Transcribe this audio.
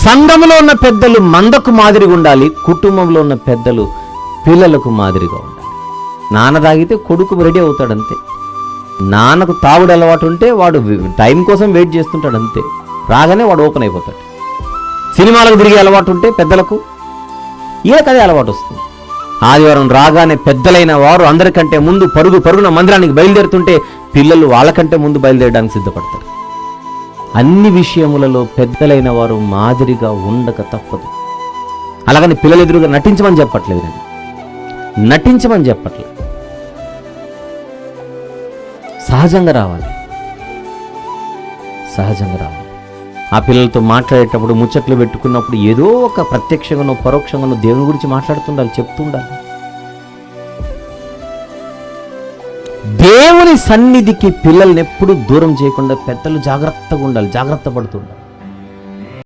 సంఘంలో ఉన్న పెద్దలు మందకు మాదిరిగా ఉండాలి, కుటుంబంలో ఉన్న పెద్దలు పిల్లలకు మాదిరిగా ఉండాలి. నాన్న తాగితే కొడుకు రెడీ అవుతాడు అంతే. నాన్నకు తాగుడు అలవాటు ఉంటే వాడు టైం కోసం వెయిట్ చేస్తుంటాడు అంతే, రాగానే వాడు ఓపెన్ అయిపోతాడు. సినిమాలకు తిరిగే అలవాటు ఉంటే పెద్దలకు కదే అలవాటు వస్తుంది. ఆదివారం రాగానే పెద్దలైన వారు అందరికంటే ముందు పరుగున మందిరానికి బయలుదేరుతుంటే పిల్లలు వాళ్ళకంటే ముందు బయలుదేరడానికి సిద్ధపడతారు. అన్ని విషయములలో పెద్దలైన వారు మాదిరిగా ఉండక తప్పదు. అలాగని పిల్లలు ఎదురుగా నటించమని చెప్పట్లేదు నేను, నటించమని చెప్పట్లేదు. సహజంగా రావాలి, సహజంగా రావాలి. ఆ పిల్లలతో మాట్లాడేటప్పుడు, ముచ్చట్లు పెట్టుకున్నప్పుడు ఏదో ఒక ప్రత్యక్షంగానో పరోక్షంగానో దేవుని గురించి మాట్లాడుతుండాలి, చెప్తుండాలి. దేవుని సన్నిధికి పిల్లల్ని ఎప్పుడూ దూరం చేయకుండా పెద్దలు జాగ్రత్తగా ఉండాలి, జాగ్రత్త పడుతుండాలి.